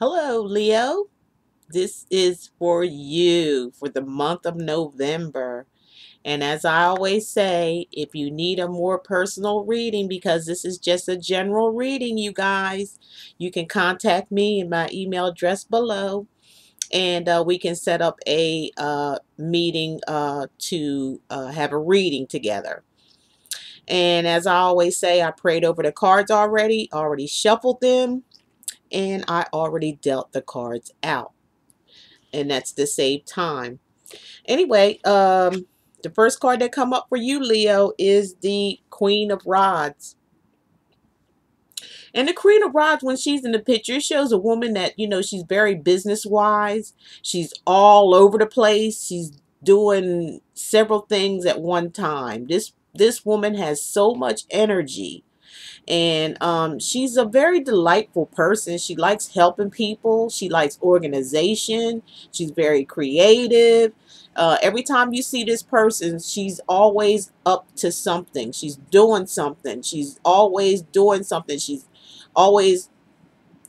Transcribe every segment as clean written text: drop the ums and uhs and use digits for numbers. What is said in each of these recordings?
Hello, Leo. This is for you for the month of November. And as I always say, if you need a more personal reading, because this is just a general reading, you guys, you can contact me in my email address below. And we can set up a meeting to have a reading together. And as I always say, I prayed over the cards already shuffled them, and I already dealt the cards out. And that's to save time. Anyway, the first card that come up for you, Leo, is the Queen of Rods. And the Queen of Rods, when she's in the picture, it shows a woman that, she's very business wise. She's all over the place. She's doing several things at one time. This woman has so much energy, and she's a very delightful person. She likes helping people. She likes organization. She's very creative. Every time you see this person, she's always up to something. She's doing something. She's always doing something. She's always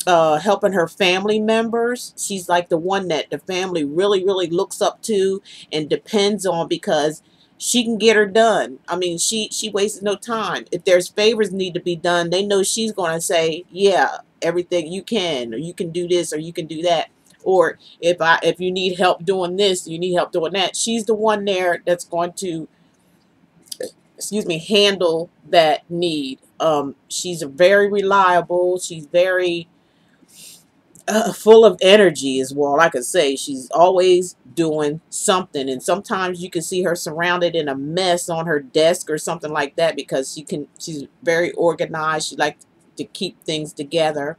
helping her family members. She's like the one that the family really looks up to and depends on, because she can get her done. I mean, she wastes no time. If there's favors need to be done, they know she's going to say, yeah, everything you can, or you can do this, or you can do that. Or if you need help doing this, you need help doing that, she's the one there that's going to, excuse me, handle that need. She's very reliable. She's very full of energy is all I could say. She's always doing something, and sometimes you can see her surrounded in a mess on her desk or something like that, because she's very organized. She likes to keep things together.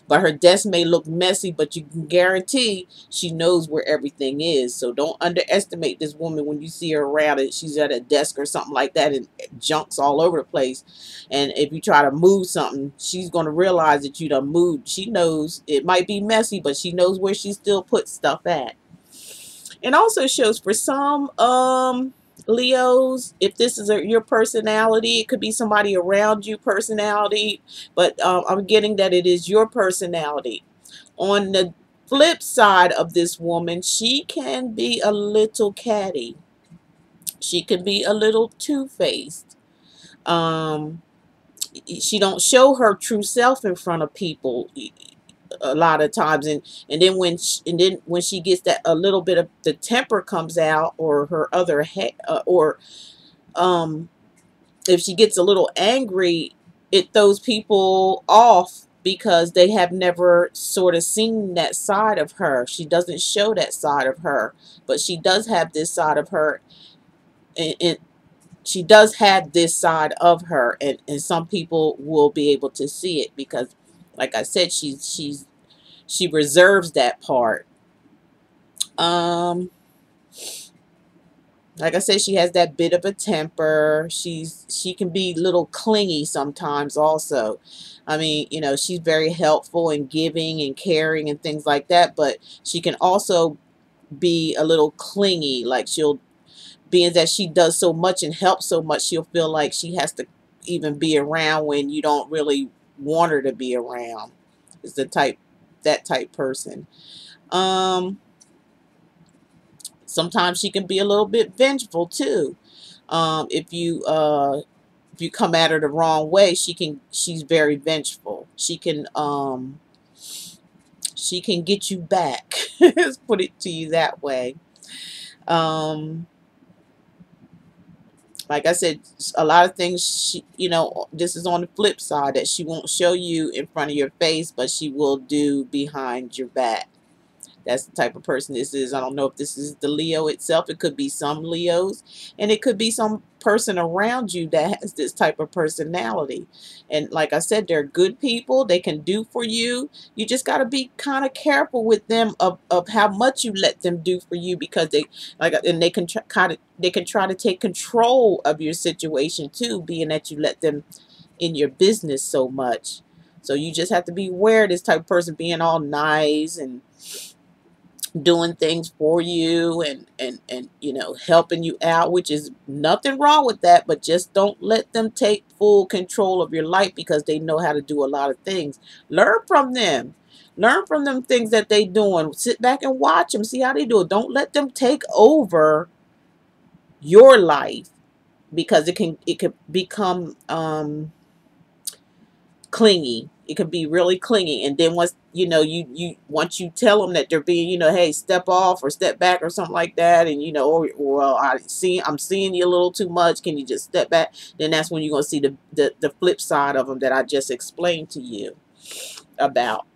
But her desk may look messy, but you can guarantee she knows where everything is. So don't underestimate this woman when you see her around it. She's at a desk or something like that, and junk's all over the place. And if you try to move something, she's going to realize that you done moved. She knows it might be messy, but she knows where she still puts stuff at. It also shows for some Leos, if this is your personality, it could be somebody around you personality, but I'm getting that it is your personality. On the flip side of this woman, she can be a little catty. She can be a little two-faced. Um, she don't show her true self in front of people a lot of times, and then when she gets that, a little bit of the temper comes out, or her other or um if she gets a little angry, it throws people off, because they have never sort of seen that side of her. She doesn't show that side of her, but she does have this side of her, and she does have this side of her, and some people will be able to see it, because like I said, she reserves that part. Um, like I said, she has that bit of a temper. She can be a little clingy sometimes also. I mean, she's very helpful and giving and caring and things like that, but she can also be a little clingy. Like, she'll, being that she does so much and helps so much, she'll feel like she has to even be around when you don't really want her to be around. Is that type person. Um, Sometimes she can be a little bit vengeful too. If you come at her the wrong way, she's very vengeful. She can get you back. Let's put it to you that way. Um, like I said, a lot of things this is on the flip side, that she won't show you in front of your face, but she will do behind your back. That's the type of person this is. I don't know if this is the Leo itself. It could be some Leos, and it could be some person around you that has this type of personality. And like I said, they're good people. They can do for you. You just got to be kind of careful with them of how much you let them do for you, because they can try to take control of your situation too, being that you let them in your business so much. So you just have to be aware of this type of person being all nice and doing things for you, and helping you out, which is nothing wrong with that, but just don't let them take full control of your life, because they know how to do a lot of things. Learn from them. Learn from them things that they doing. Sit back and watch them. See how they do it. Don't let them take over your life, because it could become clingy. It could be really clingy. And then once once you tell them that they're being, hey, step off or step back or something like that, and or well, I'm seeing you a little too much. Can you just step back? Then that's when you're gonna see the flip side of them that I just explained to you about.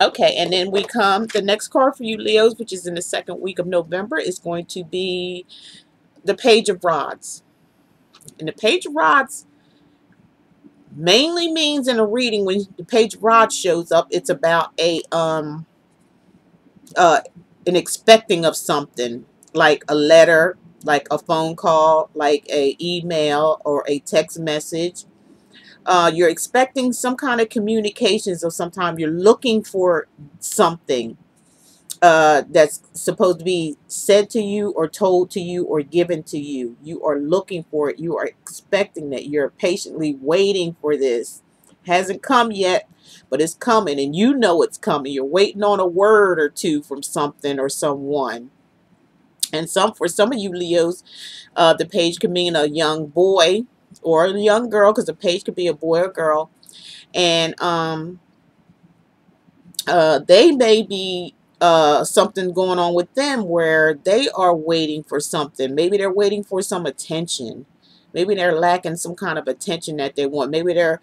Okay, and then the next card for you Leos, which is in the second week of November, is going to be the Page of Rods. And the Page of Rods mainly means in a reading, when the Page of Rods shows up, it's about an expecting of something, like a letter, like a phone call, like a email or a text message. You're expecting some kind of communications, or sometimes you're looking for something that's supposed to be said to you or told to you or given to you. You are looking for it. You are expecting that. You're patiently waiting for this. Hasn't come yet, but it's coming, and you know it's coming. You're waiting on a word or two from something or someone. And for some of you Leos, the page could mean a young boy or a young girl, because the page could be a boy or girl. And they may be something going on with them where they are waiting for something. Maybe they're waiting for some attention. Maybe they're lacking some kind of attention that they want. Maybe they're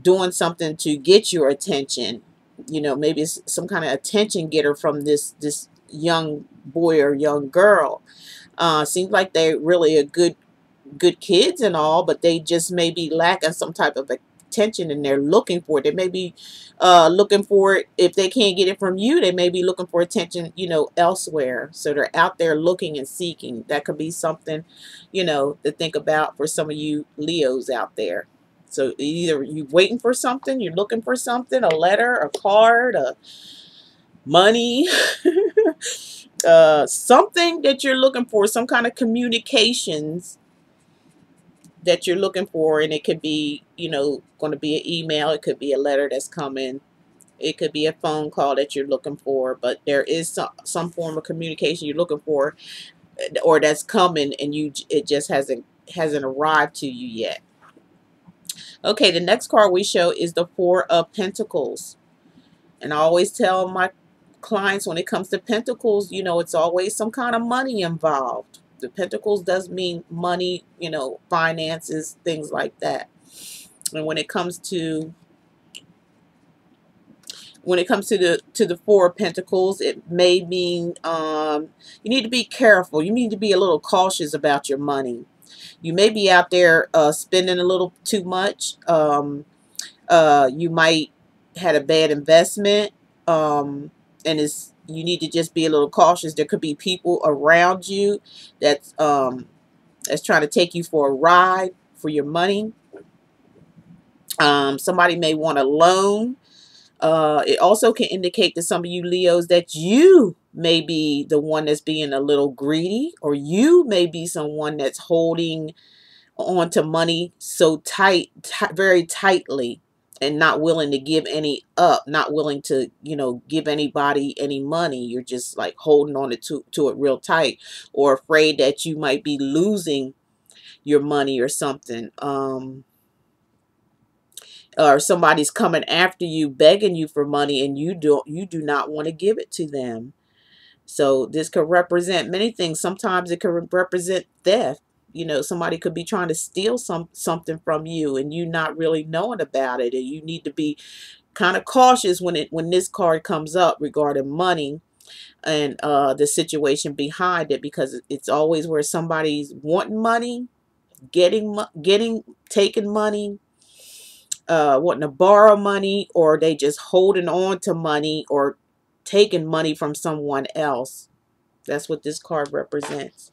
doing something to get your attention. Maybe it's some kind of attention getter from this young boy or young girl. Seems like they're really a good kids and all, but they just may be lacking some type of attention, and they're looking for it. They may be looking for it. If they can't get it from you, they may be looking for attention, elsewhere. So they're out there looking and seeking. That could be something, to think about for some of you Leos out there. So either you're waiting for something, you're looking for something, a letter, a card, money, something that you're looking for, some kind of communications that you're looking for. And it could be, going to be an email. It could be a letter that's coming. It could be a phone call that you're looking for. But there is some form of communication you're looking for, or that's coming, and it just hasn't arrived to you yet. Okay, the next card we show is the Four of Pentacles. And I always tell my clients, when it comes to Pentacles, it's always some kind of money involved. The Pentacles does mean money, finances, things like that. And when it comes to the Four of Pentacles, it may mean you need to be careful. You need to be a little cautious about your money. You may be out there spending a little too much. You might had a bad investment, and you need to just be a little cautious. There could be people around you that's trying to take you for a ride for your money. Somebody may want a loan. It also can indicate to some of you Leos that you may be the one that's being a little greedy, or you may be someone that's holding on to money so very tightly, and not willing to give any up, not willing to, give anybody any money. You're just like holding on to it real tight, or afraid that you might be losing your money or something. Or somebody's coming after you, begging you for money, and you do not want to give it to them. So this could represent many things. Sometimes it could represent theft. Somebody could be trying to steal something from you, and you not really knowing about it. And you need to be kind of cautious when this card comes up regarding money and the situation behind it, because it's always where somebody's wanting money, taking money, wanting to borrow money, or they just holding on to money, or taking money from someone else. That's what this card represents.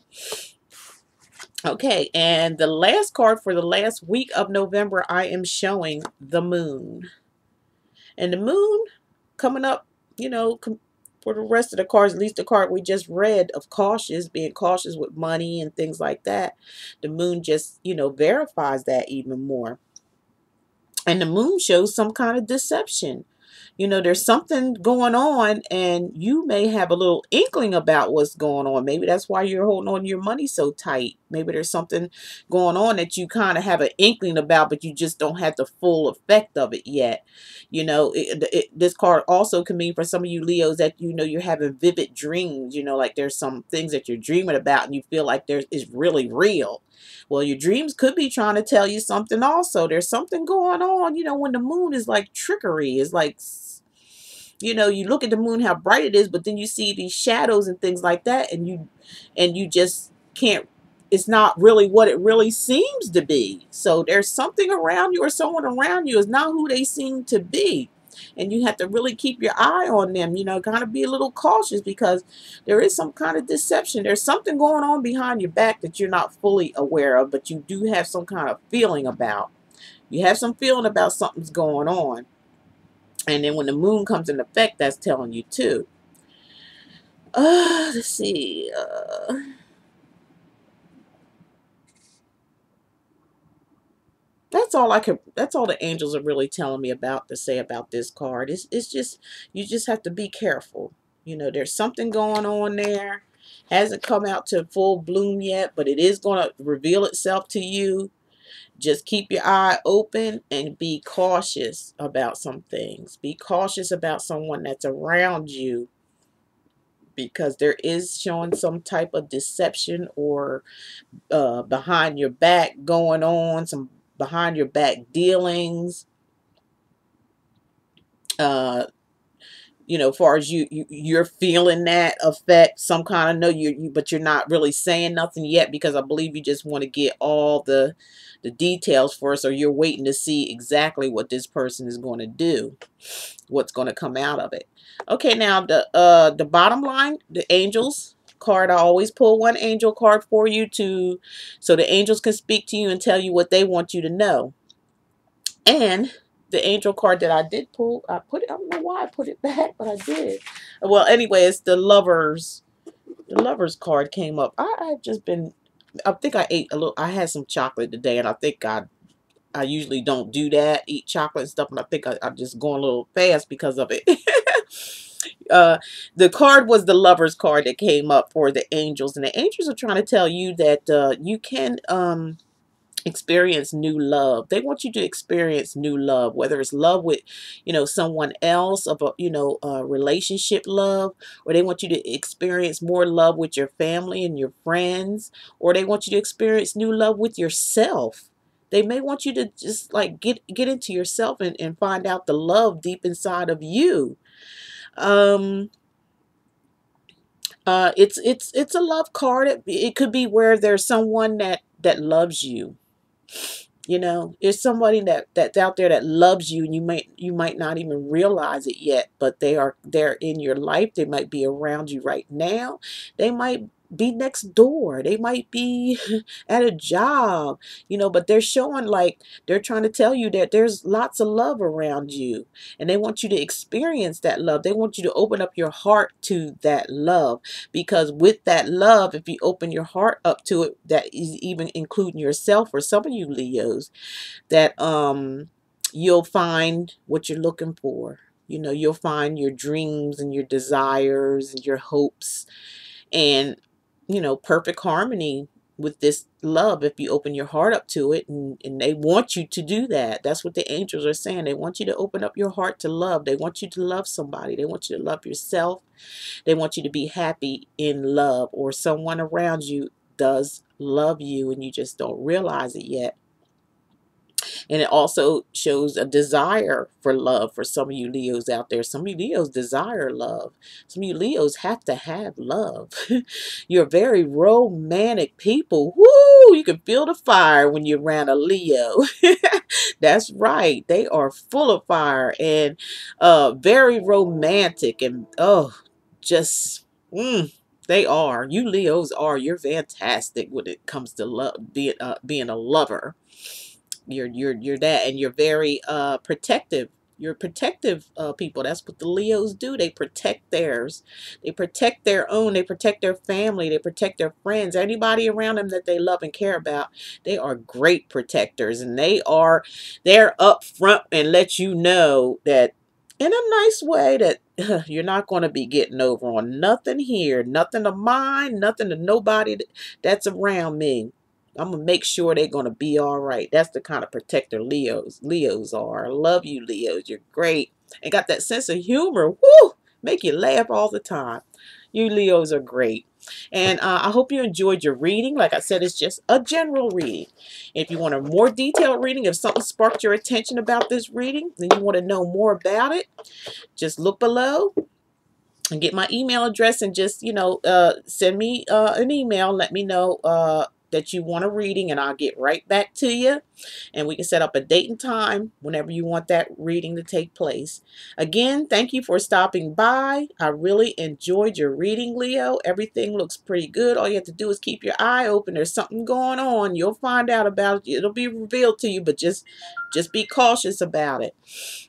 Okay, and the last card for the last week of November, I am showing the Moon. And the Moon coming up, for the rest of the cards, at least the card we just read of being cautious with money and things like that. The Moon just, verifies that even more. And the Moon shows some kind of deception. You know, there's something going on, and you may have a little inkling about what's going on. Maybe that's why you're holding on to your money so tight. Maybe there's something going on that you kind of have an inkling about, but you just don't have the full effect of it yet. You know, this card also can mean for some of you Leos that, you know, you're having vivid dreams. You know, like there's some things that you're dreaming about and you feel like there's is really real. Well, your dreams could be trying to tell you something also. There's something going on, you know, when the moon is like trickery. It's like, you know, you look at the moon, how bright it is, but then you see these shadows and things like that, and you just can't, it's not really what it really seems to be. So there's something around you, or someone around you is not who they seem to be. And you have to really keep your eye on them, you know, kind of be a little cautious, because there is some kind of deception. There's something going on behind your back that you're not fully aware of, but you do have some kind of feeling about. You have some feeling about something's going on. And then when the moon comes in effect, that's telling you too. Let's see. That's all the angels are really telling me about to say about this card. It's just, you just have to be careful. You know, there's something going on there. Hasn't come out to full bloom yet, but it is going to reveal itself to you. Just keep your eye open and be cautious about some things. Be cautious about someone that's around you, because there is showing some type of deception or behind your back going on, some behind your back dealings. Uh, you know, as far as you're feeling that effect, some kind of, know but you're not really saying nothing yet, because I believe you just want to get all the details first, or you're waiting to see exactly what this person is going to do, what's going to come out of it. Okay, now the bottom line, the angels card, I always pull one angel card for you to, so the angels can speak to you and tell you what they want you to know. And the angel card that I did pull, I don't know why I put it back, but I did. Well, anyway, it's the lovers. The lovers card came up. I've just been, I think I ate a little, I had some chocolate today, and I think I usually don't do that, eat chocolate and stuff, and I think I'm just going a little fast because of it. The card was the lovers card that came up for the angels, and the angels are trying to tell you that you can experience new love. They want you to experience new love, whether it's love with, you know, someone else, of a, you know, relationship love, or they want you to experience more love with your family and your friends, or they want you to experience new love with yourself. They may want you to just like get into yourself and find out the love deep inside of you. Um, it's a love card. It could be where there's someone that loves you. You know, there's somebody that's out there that loves you, and you might not even realize it yet, but they're in your life. They might be around you right now. They might be next door. They might be at a job, you know, but they're showing, like, they're trying to tell you that there's lots of love around you, and they want you to experience that love. They want you to open up your heart to that love, because with that love, if you open your heart up to it, that is even including yourself, or some of you Leos, that you'll find what you're looking for. You know, you'll find your dreams and your desires and your hopes, and, you know, perfect harmony with this love if you open your heart up to it. And they want you to do that. That's what the angels are saying. They want you to open up your heart to love. They want you to love somebody. They want you to love yourself. They want you to be happy in love, or someone around you does love you and you just don't realize it yet. And it also shows a desire for love for some of you Leos out there. Some of you Leos desire love. Some of you Leos have to have love. You're very romantic people. Woo! You can feel the fire when you're around a Leo. That's right. They are full of fire and very romantic, and just they are. You Leos are. You're fantastic when it comes to love, being a lover. You're that, and you're very protective. You're protective people. That's what the Leos do. They protect theirs. They protect their own. They protect their family. They protect their friends. Anybody around them that they love and care about. They are great protectors, and they're up front and let you know that in a nice way that you're not going to be getting over on nothing here, nothing of mine, nothing to nobody that's around me. I'm going to make sure they're going to be all right. That's the kind of protector Leos are. I love you, Leos. You're great. And got that sense of humor. Woo! Make you laugh all the time. You Leos are great. And I hope you enjoyed your reading. Like I said, it's just a general reading. If you want a more detailed reading, if something sparked your attention about this reading, and you want to know more about it, just look below and get my email address and just, send me an email. Let me know that you want a reading, and I'll get right back to you. And we can set up a date and time whenever you want that reading to take place. Again, thank you for stopping by. I really enjoyed your reading, Leo. Everything looks pretty good. All you have to do is keep your eye open. There's something going on. You'll find out about it. It'll be revealed to you, but just be cautious about it.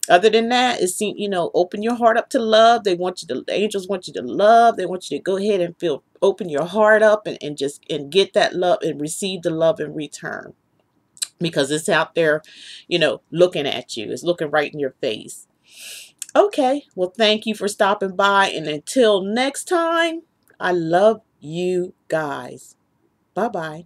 Other than that, it's, open your heart up to love. The angels want you to love. They want you to go ahead and open your heart up and get that love and receive the love in return. Because it's out there, looking at you. It's looking right in your face. Okay, well, thank you for stopping by. And until next time, I love you guys. Bye-bye.